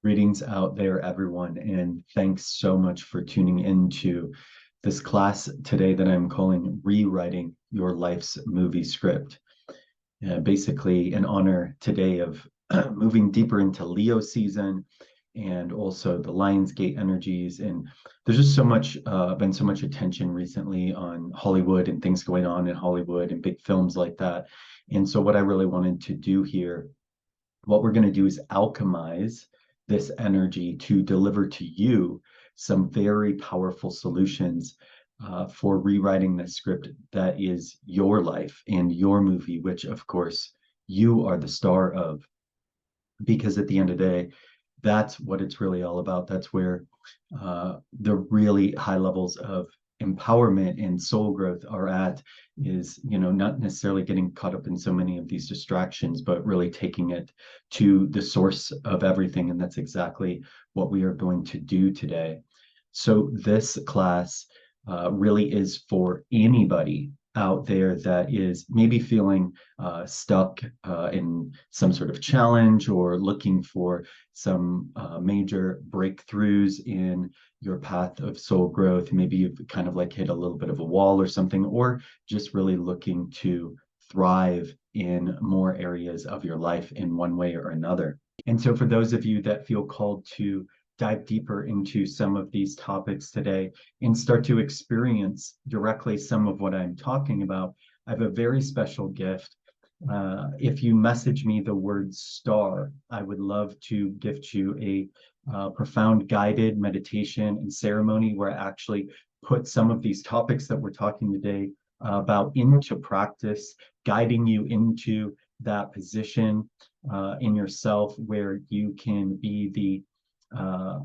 Greetings out there, everyone, and thanks so much for tuning into this class today that I'm calling Rewriting Your Life's Movie Script. Basically, in honor today of moving deeper into Leo season and also the Lionsgate energies. And there's just been so much attention recently on Hollywood and things going on in Hollywood and big films like that. And so, what I really wanted to do here, what we're going to do is alchemize this energy to deliver to you some very powerful solutions for rewriting the script that is your life and your movie, which of course you are the star of. Because at the end of the day, that's what it's really all about. That's where the really high levels of empowerment and soul growth are at, is not necessarily getting caught up in so many of these distractions, but really taking it to the source of everything. And that's exactly what we are going to do today. So this class really is for anybody out there that is maybe feeling stuck in some sort of challenge or looking for some major breakthroughs in your path of soul growth. Maybe you've kind of like hit a little bit of a wall or something, or just really looking to thrive in more areas of your life in one way or another. And so for those of you that feel called to dive deeper into some of these topics today and start to experience directly some of what I'm talking about, I have a very special gift. If you message me the word star, I would love to gift you a profound guided meditation and ceremony where I actually put some of these topics that we're talking today about into practice, guiding you into that position in yourself where you can be the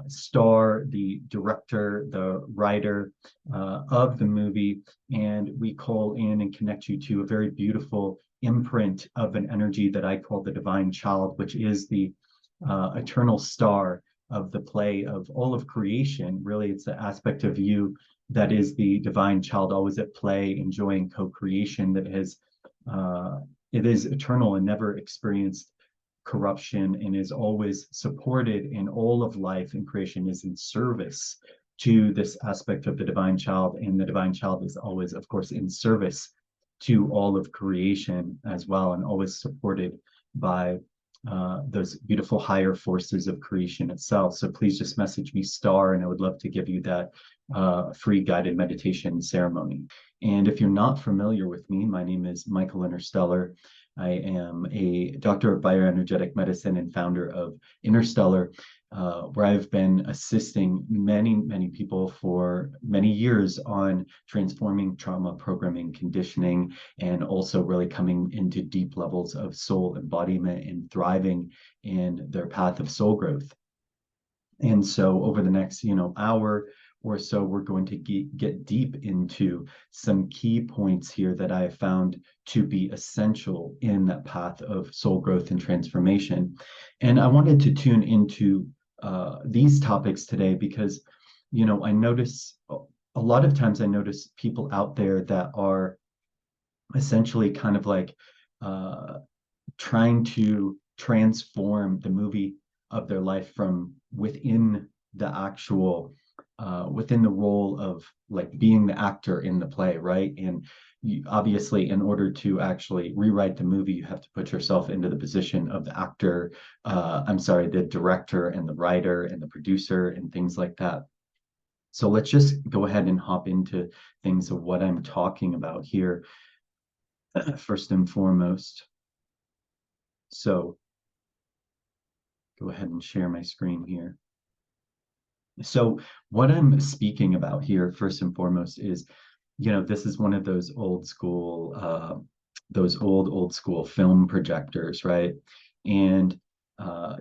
star, the director, the writer of the movie, and we call in and connect you to a very beautiful imprint of an energy that I call the divine child, which is the eternal star of the play of all of creation. Really, it's the aspect of you that is the divine child, always at play, enjoying co-creation, that has it is eternal and never experienced corruption and is always supported in all of life, and creation is in service to this aspect of the divine child. And the divine child is always, of course, in service to all of creation as well, and always supported by those beautiful higher forces of creation itself. So please just message me star, and I would love to give you that free guided meditation ceremony. And if you're not familiar with me, my name is Michael Inrstelr. I am a doctor of bioenergetic medicine and founder of Inrstelr, where I've been assisting many people for many years on transforming trauma, programming, conditioning, and also really coming into deep levels of soul embodiment and thriving in their path of soul growth. And so over the next, hour or so, we're going to get deep into some key points here that I have found to be essential in that path of soul growth and transformation. And I wanted to tune into these topics today because, I notice a lot of times I notice people out there that are essentially kind of like trying to transform the movie of their life from within the actual within the role of like being the actor in the play, right? And obviously, in order to actually rewrite the movie, you have to put yourself into the position of the actor, the director and the writer and the producer and things like that. So let's just go ahead and hop into things of what I'm talking about here first and foremost. So go ahead and share my screen here. So what I'm speaking about here, first and foremost, is, this is one of those old school, those old school film projectors, right? And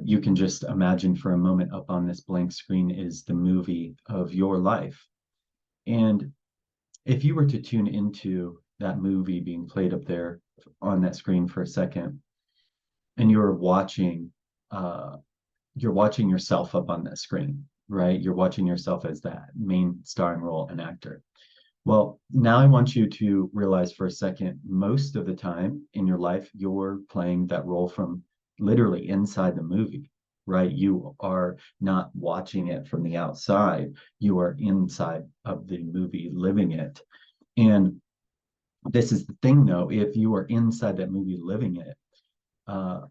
you can just imagine for a moment up on this blank screen is the movie of your life. And if you were to tune into that movie being played up there on that screen for a second, and you're watching yourself up on that screen, right? You're watching yourself as that main starring role and actor. Well, now I want you to realize for a second, most of the time in your life, you're playing that role from literally inside the movie. right? You are not watching it from the outside. You are inside of the movie living it. And this is the thing, though, if you are inside that movie living it,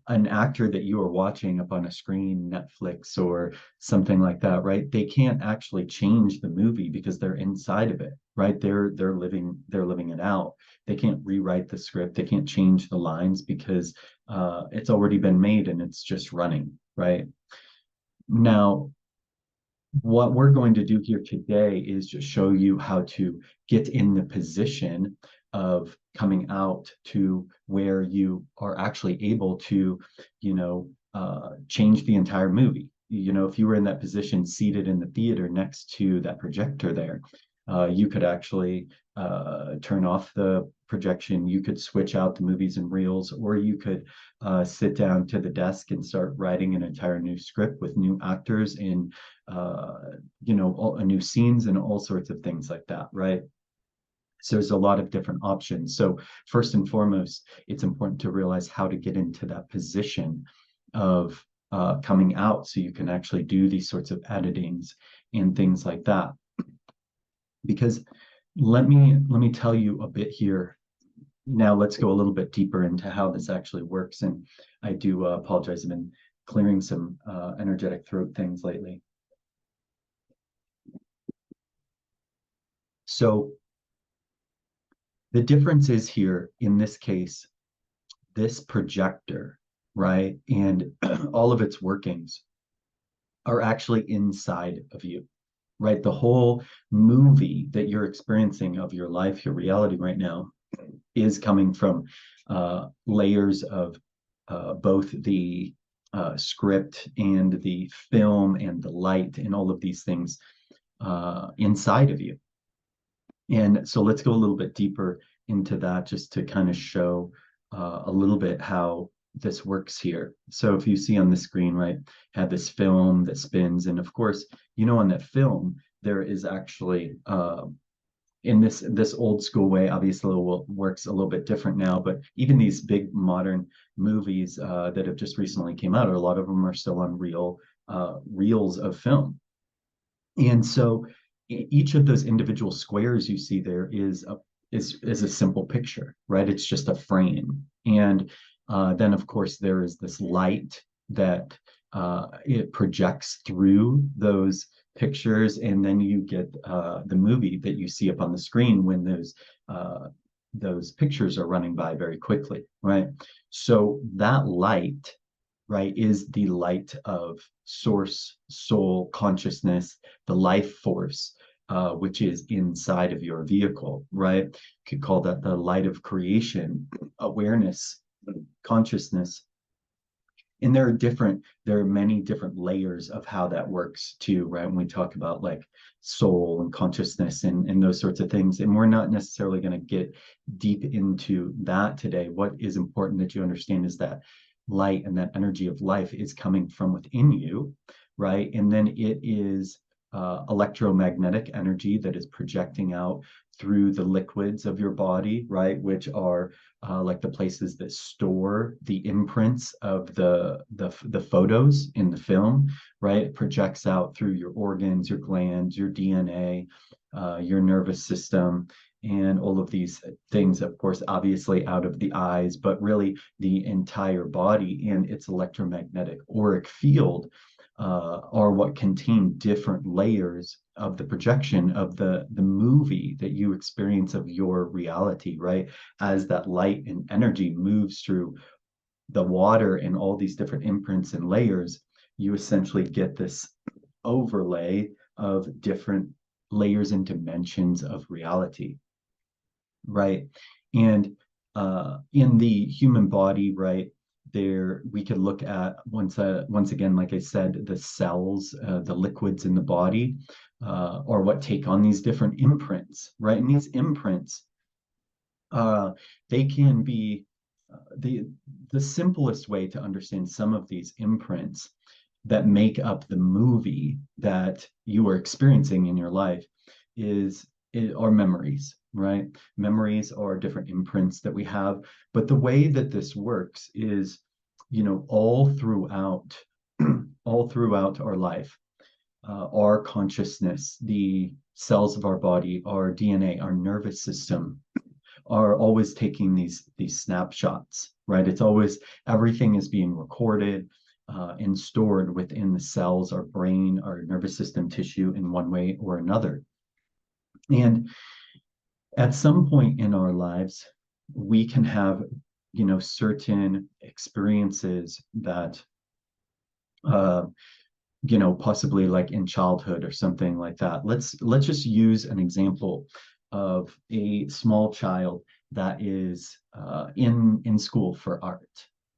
an actor that you are watching up on a screen, Netflix or something like that, right? They can't actually change the movie because they're inside of it, right? They're living it out. They can't rewrite the script. They can't change the lines because it's already been made and it's just running, right? Now, what we're going to do here today is just show you how to get in the position of coming out to where you are actually able to, change the entire movie. If you were in that position seated in the theater next to that projector there, you could actually turn off the projection. You could switch out the movies and reels, or you could sit down to the desk and start writing an entire new script with new actors and new scenes and all sorts of things like that, right? So there's a lot of different options. So first and foremost, it's important to realize how to get into that position of coming out so you can actually do these sorts of editings and things like that. Because let me tell you a bit here. Now let's go a little bit deeper into how this actually works. And I do apologize. I've been clearing some energetic throat things lately. So the difference is here in this case, this projector, right, and all of its workings are actually inside of you, right? The whole movie that you're experiencing of your life, your reality right now, is coming from layers of both the script and the film and the light and all of these things inside of you. And so let's go a little bit deeper into that just to kind of show a little bit how this works here. So if you see on the screen, right, have this film that spins. And of course, on that film, there is actually in this old school way, obviously works a little bit different now, but even these big modern movies that have just recently came out, a lot of them are still on reels of film. And so each of those individual squares you see there is a simple picture, right? It's just a frame. And then, of course, there is this light that it projects through those pictures, and then you get the movie that you see up on the screen when those pictures are running by very quickly, right? So that light, right, is the light of source, soul, consciousness, the life force, which is inside of your vehicle, right? You could call that the light of creation, awareness, consciousness. And there are many different layers of how that works too, right? When we talk about like soul and consciousness and those sorts of things. And we're not necessarily going to get deep into that today. What is important that you understand is that light and that energy of life is coming from within you, right? And then it is electromagnetic energy that is projecting out through the liquids of your body, right? Which are like the places that store the imprints of the photos in the film, right? It projects out through your organs, your glands, your DNA, your nervous system, and all of these things, of course, obviously out of the eyes, but really the entire body and its electromagnetic auric field are what contain different layers of the projection of the movie that you experience of your reality, right? As that light and energy moves through the water and all these different imprints and layers, you essentially get this overlay of different layers and dimensions of reality, right? And in the human body, right, there we could look at once again, like I said, the cells, the liquids in the body, or what take on these different imprints, right? And these imprints, they can be the simplest way to understand some of these imprints that make up the movie that you are experiencing in your life are memories, right? Memories are different imprints that we have. But the way that this works is, all throughout all throughout our life. Our consciousness, the cells of our body, our DNA, our nervous system are always taking these snapshots, right? It's always, everything is being recorded and stored within the cells, our brain, our nervous system tissue in one way or another. And at some point in our lives, we can have, certain experiences that, possibly like in childhood or something like that. Let's just use an example of a small child that is in school for art,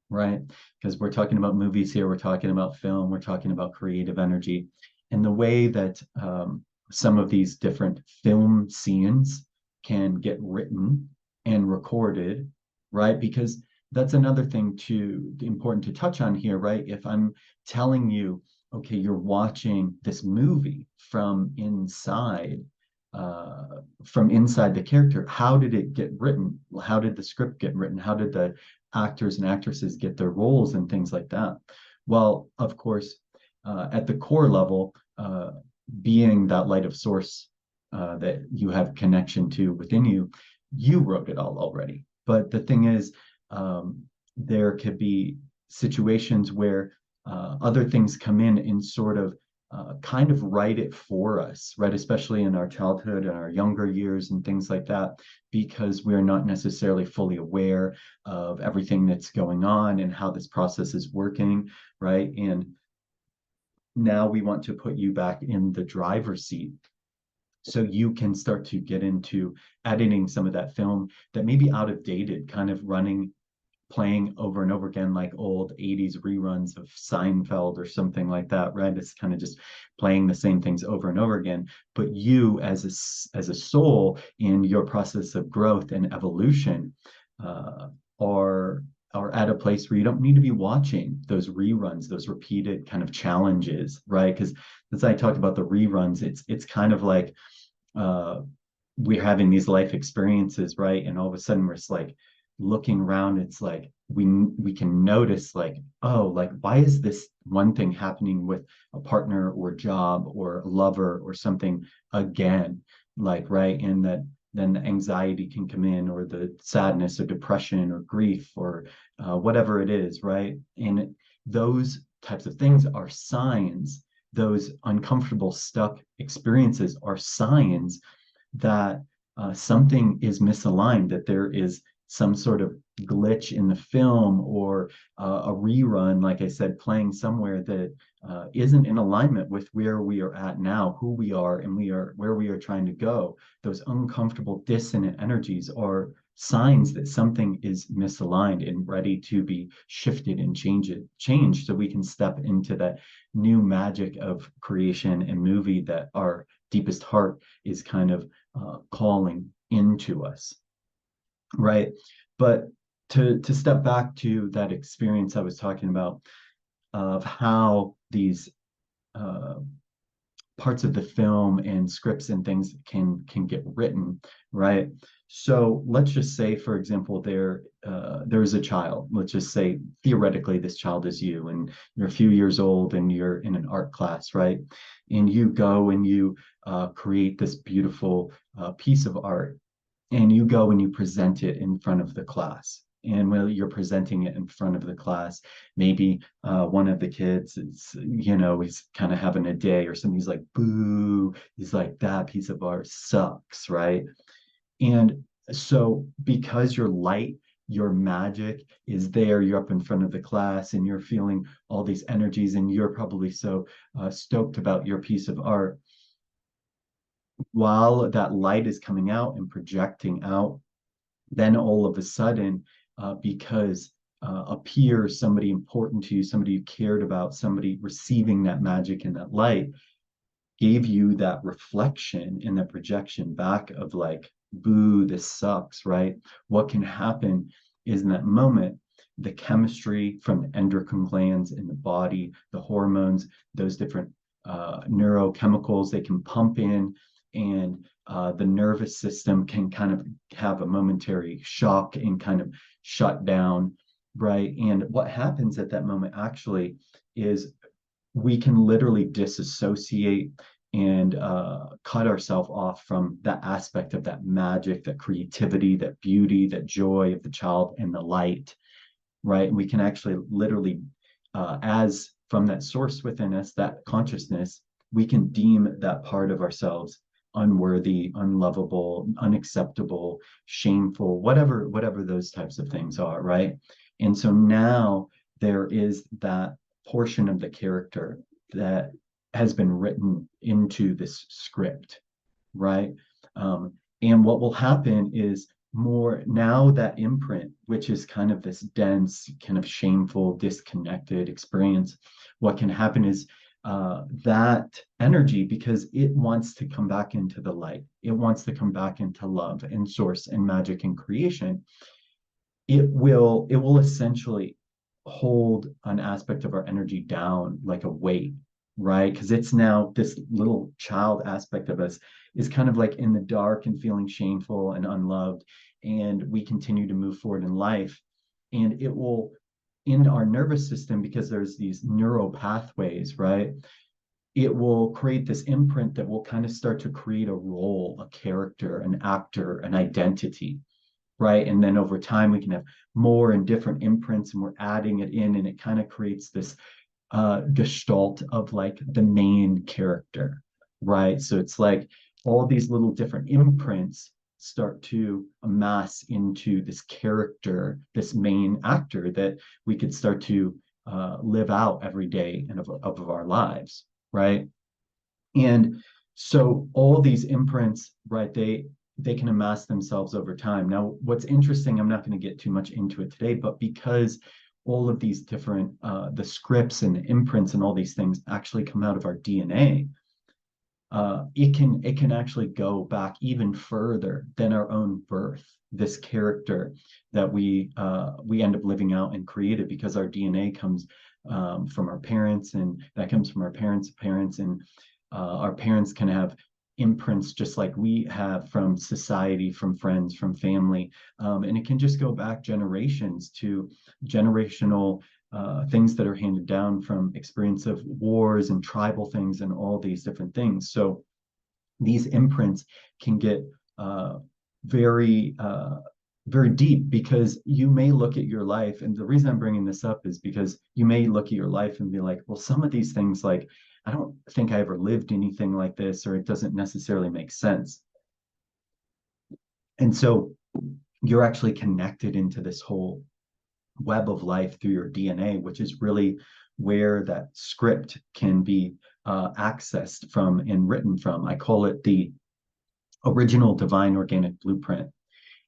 right? Because we're talking about movies here, we're talking about film, we're talking about creative energy, and the way that some of these different film scenes can get written and recorded, right? Because that's another thing important to touch on here, right? If I'm telling you, okay, you're watching this movie from inside the character. How did it get written? How did the script get written? How did the actors and actresses get their roles and things like that? Well, of course, at the core level, being that light of source that you have connection to within you, you wrote it all already. But the thing is, there could be situations where other things come in and sort of kind of write it for us, right? Especially in our childhood and our younger years and things like that, because we're not necessarily fully aware of everything that's going on and how this process is working, right? And now we want to put you back in the driver's seat so you can start to get into editing some of that film that may be out of dated, kind of playing over and over again, like old 80s reruns of Seinfeld or something like that, right? It's kind of just playing the same things over and over again. But you as a soul in your process of growth and evolution are at a place where you don't need to be watching those reruns, those repeated kind of challenges, right? Because as I talked about the reruns, it's kind of like we're having these life experiences, right? And all of a sudden we're just like looking around, it's like we can notice like, oh, like why is this one thing happening with a partner or job or a lover or something again, like, right? And that then the anxiety can come in, or the sadness or depression or grief or whatever it is, right? And those types of things are signs. Those uncomfortable stuck experiences are signs that something is misaligned, that there is some sort of glitch in the film, or a rerun, like I said, playing somewhere that isn't in alignment with where we are at now, who we are, and where we are trying to go. Those uncomfortable, dissonant energies are signs that something is misaligned and ready to be shifted and changed, so we can step into that new magic of creation and movie that our deepest heart is kind of calling into us, right? But to step back to that experience I was talking about, of how these parts of the film and scripts and things can get written, right? So let's just say, for example, there's a child. Let's just say theoretically this child is you, and you're a few years old and you're in an art class, right? And you go and you create this beautiful piece of art, and you go and you present it in front of the class. And while you're presenting it in front of the class, maybe one of the kids is, he's kind of having a day or something. He's like, boo. He's like, that piece of art sucks, right? And so because your light, your magic is there, you're up in front of the class and you're feeling all these energies, and you're probably so stoked about your piece of art. While that light is coming out and projecting out, then all of a sudden, because appears somebody important to you, somebody you cared about, somebody receiving that magic and that light, gave you that reflection and that projection back of like, boo, this sucks, right? What can happen is in that moment, the chemistry from the endocrine glands in the body, the hormones, those different neurochemicals, they can pump in, and the nervous system can kind of have a momentary shock and kind of shut down, right? And what happens at that moment actually is we can literally disassociate and cut ourselves off from that aspect of that magic, that creativity, that beauty, that joy of the child and the light, right? And we can actually literally, as from that source within us, that consciousness, we can deem that part of ourselves unworthy, unlovable, unacceptable, shameful, whatever those types of things are, right? And so now there is that portion of the character that has been written into this script, right? And what will happen is more now that imprint, which is kind of this dense, kind of shameful, disconnected experience, what can happen is that energy, because it wants to come back into the light, it wants to come back into love and source and magic and creation, it will essentially hold an aspect of our energy down like a weight, right? Because it's now this little child aspect of us is kind of like in the dark and feeling shameful and unloved, and we continue to move forward in life, and it will, in our nervous system, because there's these neural pathways, right, it will create this imprint that will kind of start to create a role, a character, an actor, an identity, right? And then over time, we can have more and different imprints, and we're adding it in, and it kind of creates this gestalt of like the main character, right? So it's like all these little different imprints start to amass into this character, this main actor that we could start to live out every day of our lives, right? And so all these imprints, right, they can amass themselves over time. Now, what's interesting, I'm not going to get too much into it today, but because all of these different the scripts and the imprints and all these things actually come out of our DNA, it can actually go back even further than our own birth. This character that we end up living out and created, because our DNA comes from our parents, and that comes from our parents' parents, and our parents can have imprints just like we have from society, from friends, from family, and it can just go back generations to generational things that are handed down from experience of wars and tribal things and all these different things. So these imprints can get very very deep, because you may look at your life, and the reason I'm bringing this up is because you may look at your life and be like, well, some of these things, like, I don't think I ever lived anything like this, or it doesn't necessarily make sense. And so you're actually connected into this whole web of life through your DNA, which is really where that script can be accessed from and written from. I call it the original divine organic blueprint.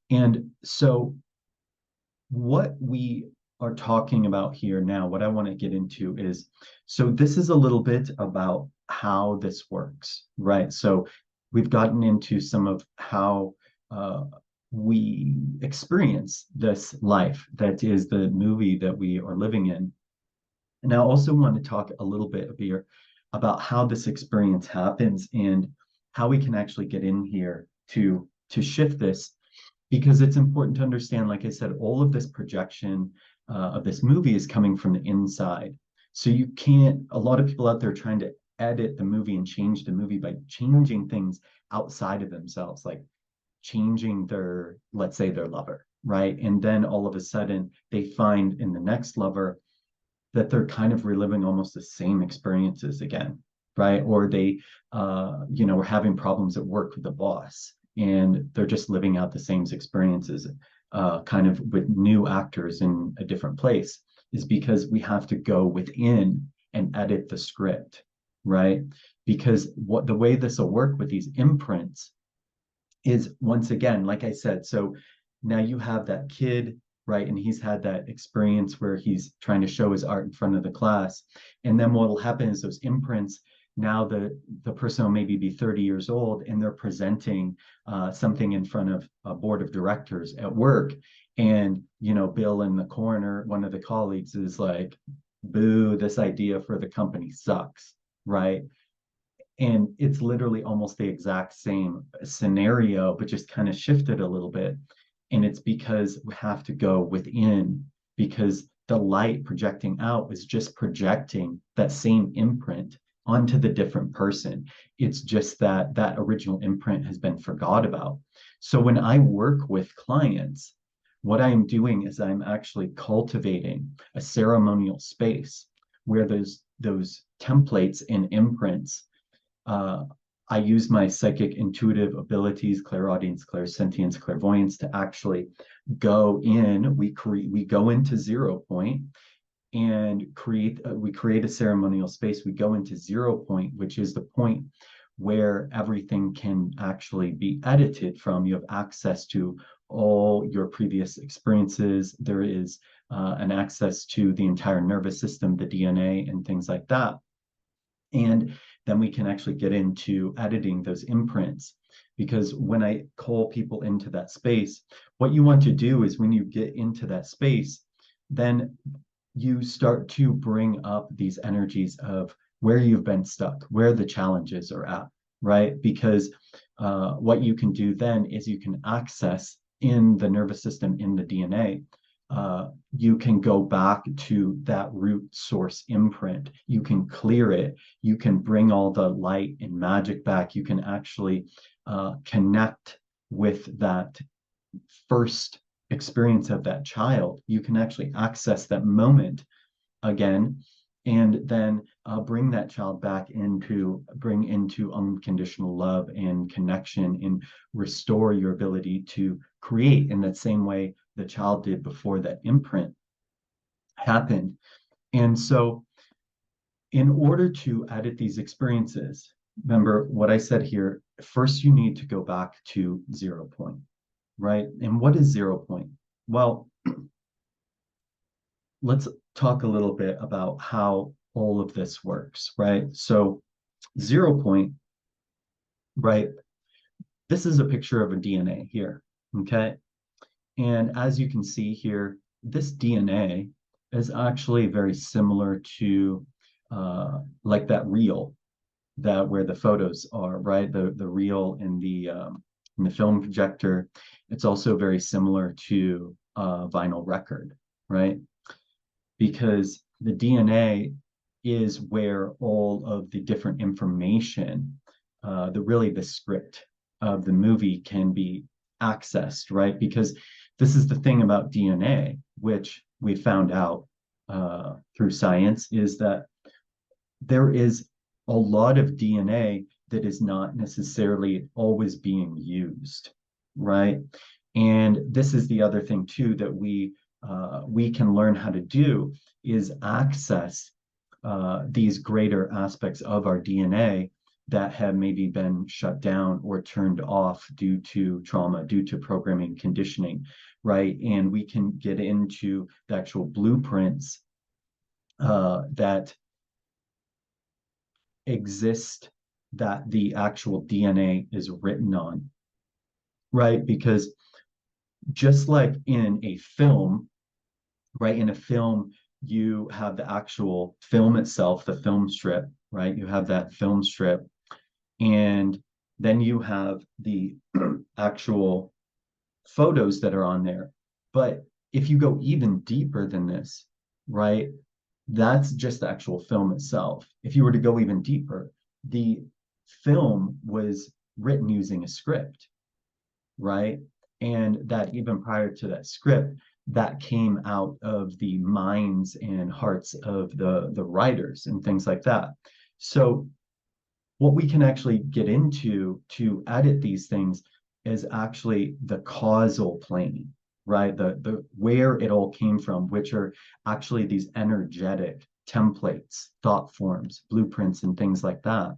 And so what we are talking about here now, what I want to get into is, so this is a little bit about how this works, right? So we've gotten into some of how we experience this life that is the movie that we are living in. And I also want to talk a little bit here about how this experience happens and how we can actually get in here to shift this, because it's important to understand, like I said, all of this projection of this movie is coming from the inside. So you can't, a lot of people out there trying to edit the movie and change the movie by changing things outside of themselves, like changing their, let's say, their lover, right? And then all of a sudden they find in the next lover that they're kind of reliving almost the same experiences again, right? Or they, are having problems at work with the boss, and they're just living out the same experiences, kind of with new actors in a different place, is because we have to go within and edit the script, right? Because what the way this will work with these imprints is, once again, like I said, so now you have that kid, right? And he's had that experience where he's trying to show his art in front of the class. And then what will happen is those imprints, now the person will maybe be 30 years old, and they're presenting something in front of a board of directors at work. And, Bill in the corner, one of the colleagues, is like, boo, this idea for the company sucks, right? And it's literally almost the exact same scenario, but just kind of shifted a little bit. And it's because we have to go within, because the light projecting out is just projecting that same imprint onto the different person. It's just that that original imprint has been forgot about. So when I work with clients, what I'm doing is I'm actually cultivating a ceremonial space where those templates and imprints, uh, I use my psychic intuitive abilities, clairaudience, clairsentience, clairvoyance to actually go in. We go into 0 point and we create a ceremonial space. We go into 0 point, which is the point where everything can actually be edited from. You have access to all your previous experiences. There is an access to the entire nervous system, the DNA, and things like that. And then we can actually get into editing those imprints. Because when I call people into that space, what you want to do is when you get into that space, then you start to bring up these energies of where you've been stuck, where the challenges are at, right? Because what you can do then is you can access in the nervous system, in the DNA, you can go back to that root source imprint. You can clear it. You can bring all the light and magic back. You can actually connect with that first experience of that child. You can actually access that moment again, and then bring that child back bring into unconditional love and connection, and restore your ability to create in that same way the child did before that imprint happened. And so in order to edit these experiences, remember what I said here, first you need to go back to 0 point, right? And what is 0 point? Well, let's talk a little bit about how all of this works, right? So 0 point, right? This is a picture of a DNA here, okay? And as you can see here, this DNA is actually very similar to like that reel that where the photos are, right? The reel in the film projector. It's also very similar to a vinyl record, right? Because the DNA is where all of the different information, the script of the movie can be accessed, right? Because this is the thing about DNA, which we found out through science, is that there is a lot of DNA that is not necessarily always being used, right? And this is the other thing too that we can learn how to do is access these greater aspects of our DNA that have maybe been shut down or turned off due to trauma, due to programming conditioning, right? And we can get into the actual blueprints that exist, that the actual DNA is written on, right? Because just like in a film, right? In a film, you have the actual film itself, the film strip, right? You have that film strip, and then you have the actual photos that are on there. But if you go even deeper than this, right? That's just the actual film itself. If you were to go even deeper, the film was written using a script, right? And that even prior to that script, that came out of the minds and hearts of the writers and things like that. So what we can actually get into to edit these things is actually the causal plane, right? The where it all came from, which are actually these energetic templates, thought forms, blueprints, and things like that.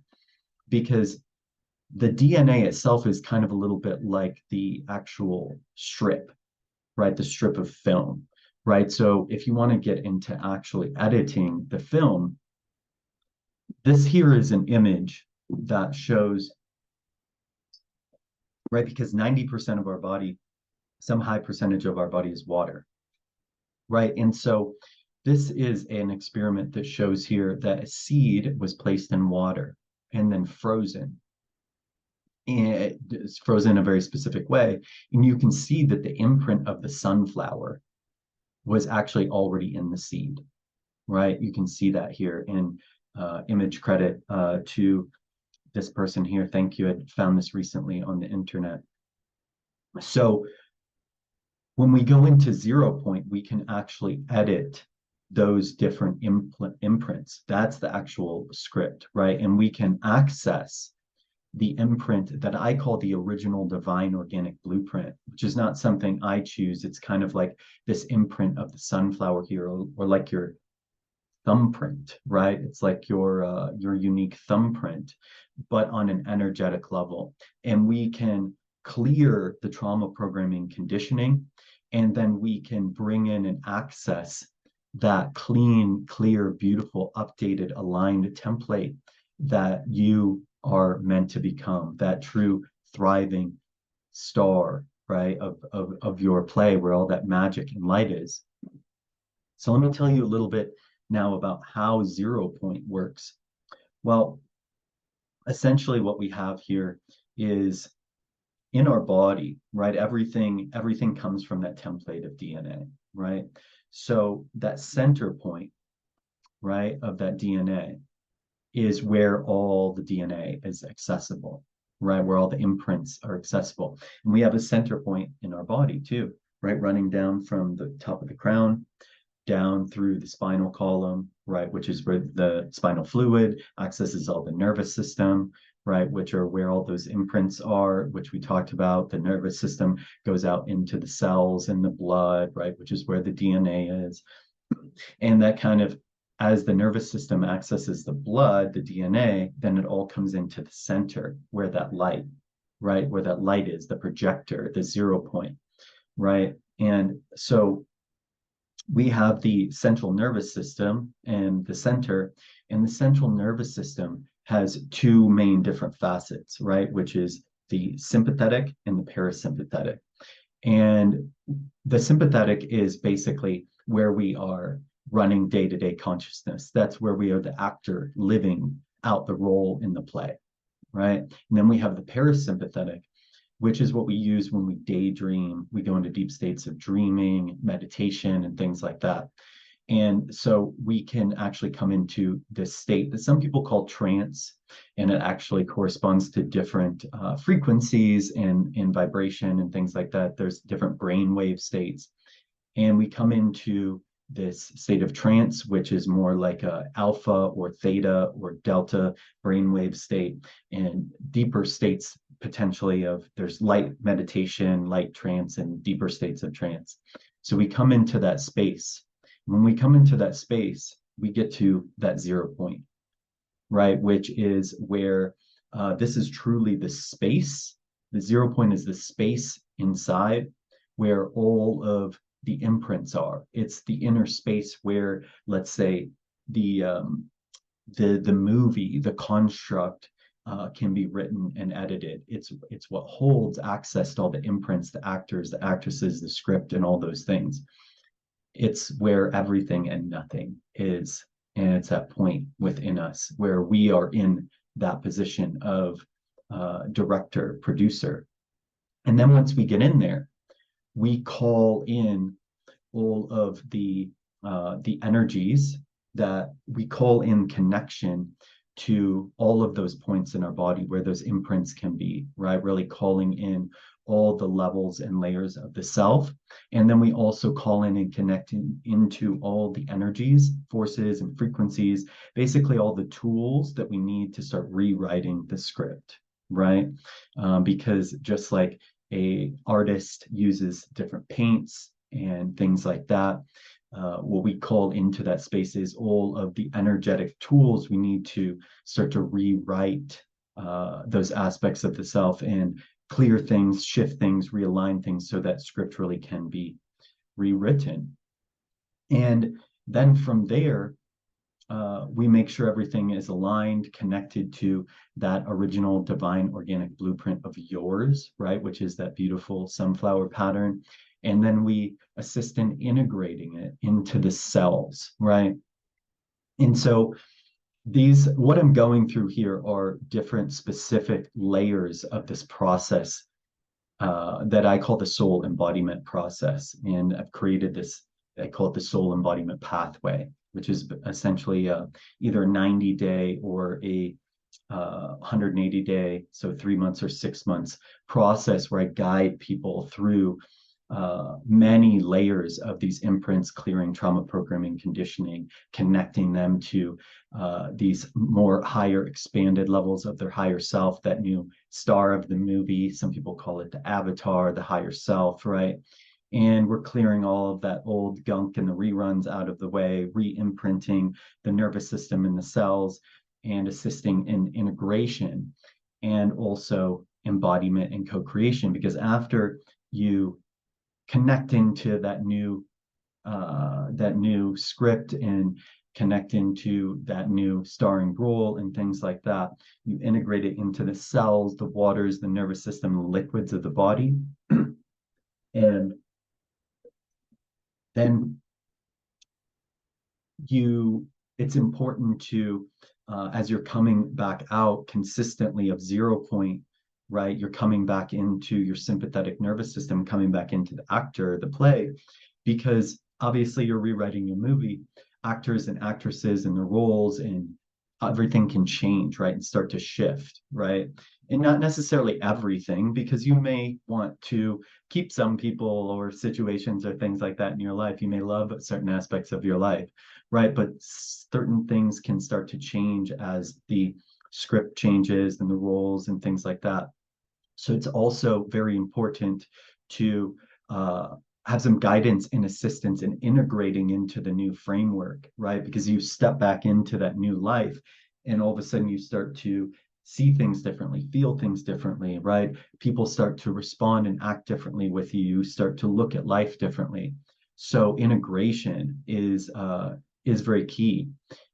Because the DNA itself is kind of a little bit like the actual strip, right? The strip of film, right? So if you want to get into actually editing the film, this here is an image that shows, right? Because 90% of our body, some high percentage of our body is water, right? And so this is an experiment that shows here that a seed was placed in water and then frozen. And it's frozen in a very specific way. And you can see that the imprint of the sunflower, was actually already in the seed, right? You can see that here in image credit to this person here. Thank you. I found this recently on the internet. So when we go into 0 point, we can actually edit those different imprints. That's the actual script, right? And we can access the imprint that I call the original divine organic blueprint, which is not something I choose. It's kind of like this imprint of the sunflower here, or like your thumbprint, right? It's like your unique thumbprint, but on an energetic level. And we can clear the trauma programming conditioning, and then we can bring in and access that clean, clear, beautiful, updated, aligned template that you are meant to become, that true thriving star, right, of your play, where all that magic and light is. So let me tell you a little bit now about how 0 point works. Well, essentially what we have here is in our body, right? Everything comes from that template of DNA, right? So that center point, right, of that DNA is where all the DNA is accessible, right? Where all the imprints are accessible. And we have a center point in our body too, right? Running down from the top of the crown down through the spinal column, right, which is where the spinal fluid accesses all the nervous system, right, which are where all those imprints are, which we talked about. The nervous system goes out into the cells and the blood, right, which is where the DNA is. And that kind of, as the nervous system accesses the blood, the DNA, then it all comes into the center where that light, right, where that light is, the projector, the 0 point, right? And so we have the central nervous system and the center, and the central nervous system has two main different facets, right? Which is the sympathetic and the parasympathetic. And the sympathetic is basically where we are running day-to-day consciousness. That's where we are the actor living out the role in the play, right? And then we have the parasympathetic, which is what we use when we daydream. We go into deep states of dreaming, meditation, and things like that. And so we can actually come into this state that some people call trance, and it actually corresponds to different frequencies and vibration and things like that. There's different brainwave states. And we come into this state of trance, which is more like a alpha or theta or delta brainwave state, and deeper states potentially of there's light meditation, light trance, and deeper states of trance. So we come into that space. When we come into that space, we get to that 0 point, right? Which is where this is truly the space. The 0 point is the space inside where all of the imprints are. It's the inner space where, let's say, the movie, the construct can be written and edited. It's what holds access to all the imprints, the actors, the actresses, the script, and all those things. It's where everything and nothing is. And it's that point within us where we are in that position of director, producer. And then once we get in there, we call in all of the energies that we call in connection to all of those points in our body where those imprints can be, right? Really calling in all the levels and layers of the self. And then we also call in and connect into all the energies, forces, and frequencies, basically all the tools that we need to start rewriting the script, right? Because just like a artist uses different paints and things like that, what we call into that space is all of the energetic tools we need to start to rewrite those aspects of the self and clear things, shift things, realign things so that script really can be rewritten. And then from there, we make sure everything is aligned, connected to that original divine organic blueprint of yours, right? Which is that beautiful sunflower pattern. And then we assist in integrating it into the cells, right? And so what I'm going through here are different specific layers of this process that I call the soul embodiment process. And I've created this I call it the soul embodiment pathway, which is essentially either a 90-day or a 180-day, so 3 months or 6 months process where I guide people through many layers of these imprints, clearing trauma programming, conditioning, connecting them to these more higher expanded levels of their higher self, that new star of the movie. Some people call it the avatar, the higher self, right? And we're clearing all of that old gunk and the reruns out of the way, re-imprinting the nervous system and the cells, and assisting in integration and also embodiment and co-creation. Because after you connect into that new script and connect into that new starring role and things like that, you integrate it into the cells, the waters, the nervous system, the liquids of the body. And then it's important to, as you're coming back out consistently of 0 point, right? You're coming back into your sympathetic nervous system, coming back into the actor, the play, because obviously you're rewriting your movie. Actors and actresses and the roles and everything can change, right? And start to shift, right? And not necessarily everything, because you may want to keep some people or situations or things like that in your life. You may love certain aspects of your life, right? But certain things can start to change as the script changes and the roles and things like that. So it's also very important to have some guidance and assistance in integrating into the new framework, right? Because you step back into that new life and all of a sudden you start to see things differently, feel things differently, right? People start to respond and act differently with you. You start to look at life differently. So integration is very key.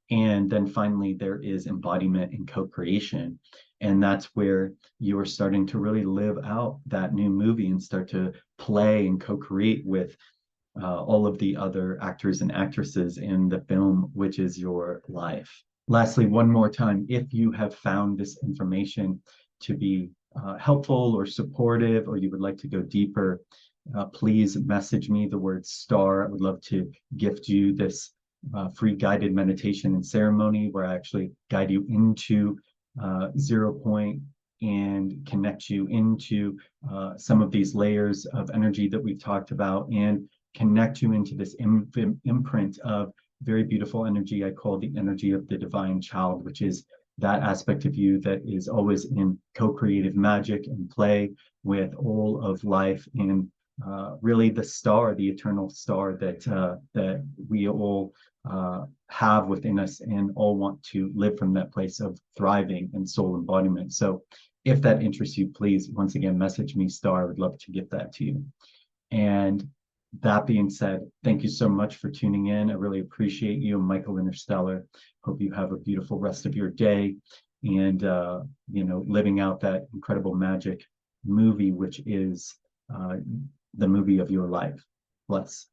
And then finally, there is embodiment and co-creation. And that's where you are starting to really live out that new movie and start to play and co-create with all of the other actors and actresses in the film, which is your life. Lastly, one more time, if you have found this information to be helpful or supportive, or you would like to go deeper, please message me the word star. I would love to gift you this free guided meditation and ceremony where I actually guide you into 0 point and connect you into some of these layers of energy that we've talked about, and connect you into this imprint of very beautiful energy I call the energy of the divine child, which is that aspect of you that is always in co-creative magic and play with all of life, and really the star, the eternal star that we all have within us, and all want to live from that place of thriving and soul embodiment. So if that interests you, please, once again, message me, star. I would love to get that to you. And that being said, thank you so much for tuning in. I really appreciate you. I'm Michael Inrstelr. Hope you have a beautiful rest of your day, and living out that incredible magic movie, which is the movie of your life. Bless.